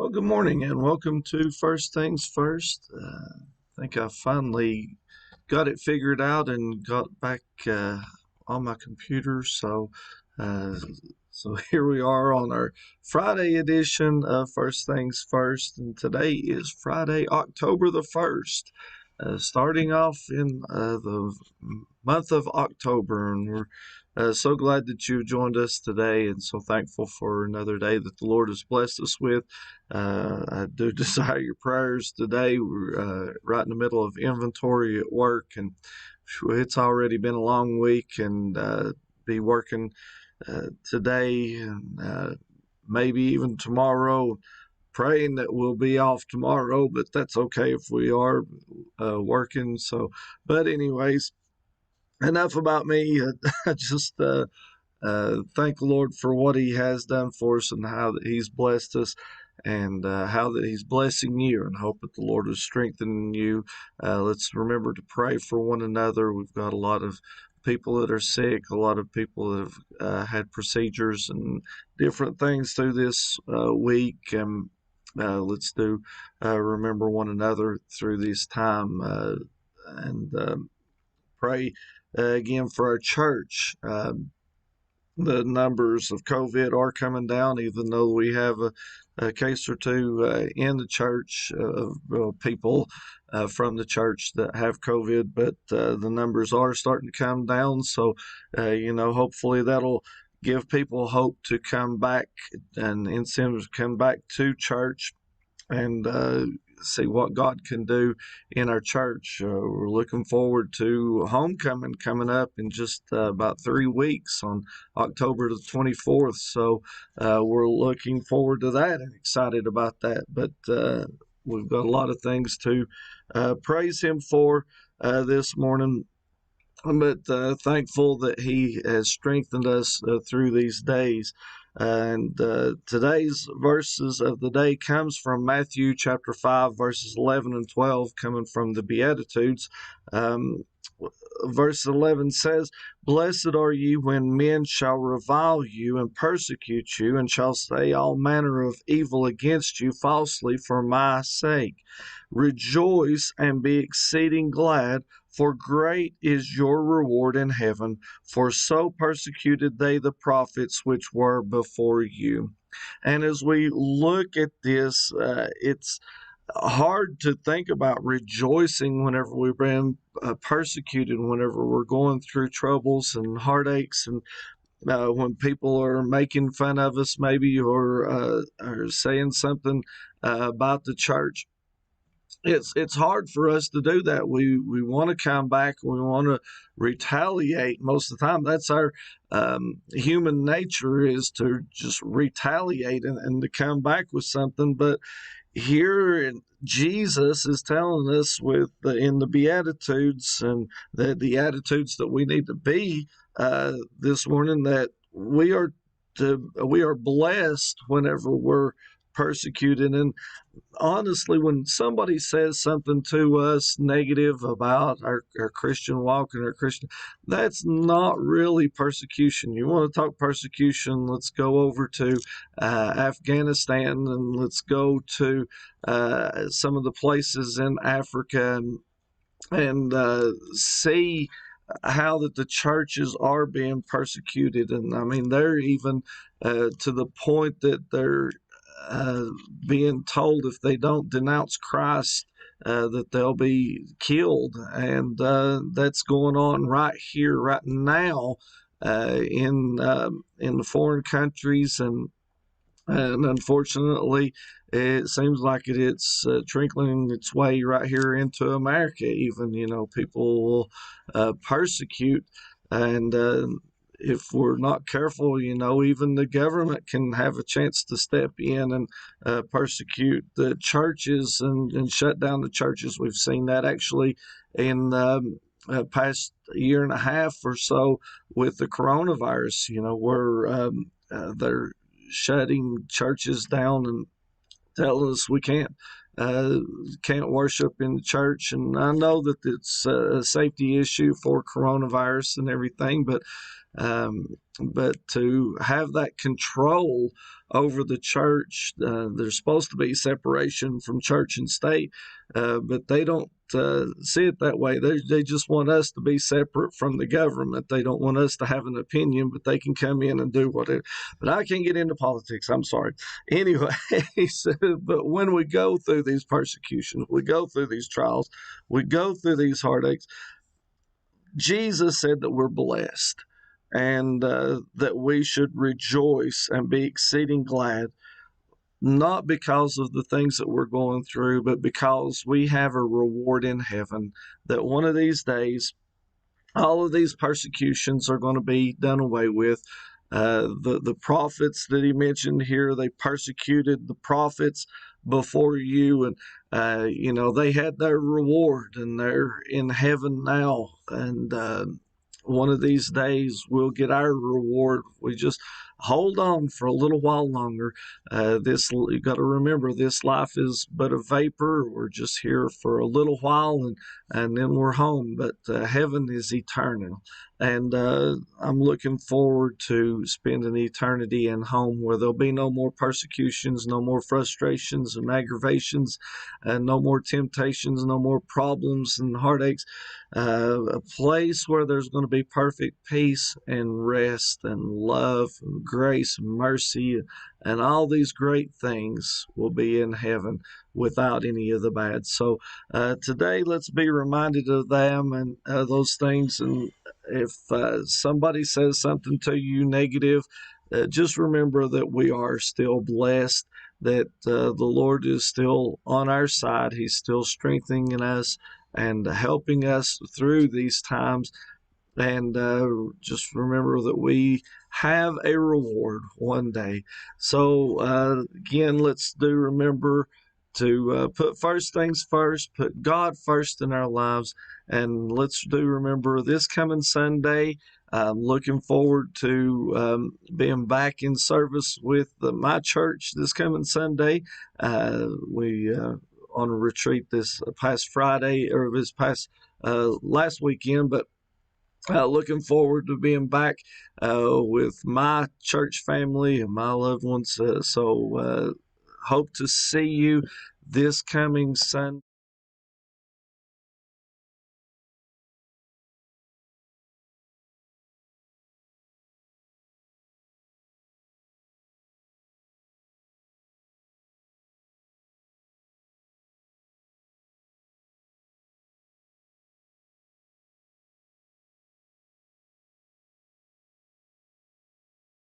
Well, good morning and welcome to First Things First. I think I finally got it figured out and got back on my computer. Uh, so here we are on our Friday edition of First Things First, and today is Friday, October the 1st. Starting off in the month of October, and we're so glad that you've joined us today, and so thankful for another day that the Lord has blessed us with. I do desire your prayers today. We're right in the middle of inventory at work, and it's already been a long week, and be working today and maybe even tomorrow, praying that we'll be off tomorrow, but that's okay if we are working. But anyways, enough about me. I just thank the Lord for what He has done for us and how that He's blessed us, and how that He's blessing you, and hope that the Lord is strengthening you. Let's remember to pray for one another. We've got a lot of people that are sick, a lot of people that have had procedures and different things through this week, and let's do remember one another through this time, and pray again for our church. The numbers of COVID are coming down, even though we have a case or two in the church of people from the church that have COVID, but the numbers are starting to come down. So, hopefully that'll give people hope to come back and incentives to come back to church and see what God can do in our church. We're looking forward to homecoming coming up in just about 3 weeks on October the 24th. So we're looking forward to that and excited about that. But we've got a lot of things to praise Him for this morning. But thankful that He has strengthened us through these days. And today's verses of the day comes from Matthew chapter 5, verses 11 and 12, coming from the Beatitudes. Verse 11 says, "Blessed are ye when men shall revile you and persecute you, and shall say all manner of evil against you falsely for my sake. Rejoice and be exceeding glad, for great is your reward in heaven, for so persecuted they the prophets which were before you." And as we look at this, it's hard to think about rejoicing whenever we've been persecuted, whenever we're going through troubles and heartaches, and when people are making fun of us, maybe, or saying something about the church. It's hard for us to do that. We want to come back. We want to retaliate most of the time. That's our human nature, is to just retaliate and to come back with something. But here Jesus is telling us in the Beatitudes, and the attitudes that we need to be this morning, that we are blessed whenever we're persecuted. And honestly, when somebody says something to us negative about our Christian walk and our Christian, that's not really persecution. You want to talk persecution? Let's go over to Afghanistan, and let's go to some of the places in Africa, and see how that the churches are being persecuted. And I mean, they're even to the point that they're being told if they don't denounce Christ, that they'll be killed. And that's going on right here, right now, in the foreign countries, and unfortunately, it seems like it's trickling its way right here into America. Even, people will persecute, and if we're not careful, even the government can have a chance to step in and persecute the churches, and shut down the churches. We've seen that actually in past year and a half or so with the coronavirus, where they're shutting churches down and telling us we can't worship in the church. And I know that it's a safety issue for coronavirus and everything, but But to have that control over the church, there's supposed to be separation from church and state, but they don't see it that way. They just want us to be separate from the government. They don't want us to have an opinion, but they can come in and do whatever. But I can't get into politics. I'm sorry. Anyway, but when we go through these persecutions, we go through these trials, we go through these heartaches, Jesus said that we're blessed and that we should rejoice and be exceeding glad, not because of the things that we're going through, but because we have a reward in heaven, that one of these days all of these persecutions are going to be done away with. The prophets that he mentioned here, they persecuted the prophets before you, and they had their reward, and they're in heaven now. And one of these days we'll get our reward. We just hold on for a little while longer. This you got to remember, this life is but a vapor. We're just here for a little while, and then we're home. But heaven is eternal, and I'm looking forward to spending eternity in home where there'll be no more persecutions, no more frustrations and aggravations, and no more temptations, no more problems and heartaches. A place where there's going to be perfect peace and rest and love and grace and mercy, and all these great things will be in heaven without any of the bad. So today, let's be reminded of them and those things. And if somebody says something to you negative, just remember that we are still blessed, that the Lord is still on our side. He's still strengthening us and helping us through these times. And just remember that we have a reward one day. So again, let's do remember to put first things first, put God first in our lives. And let's do remember this coming Sunday. I'm looking forward to being back in service with my church this coming Sunday. We on a retreat this past Friday, or this past last weekend, but looking forward to being back with my church family and my loved ones. So hope to see you this coming Sunday.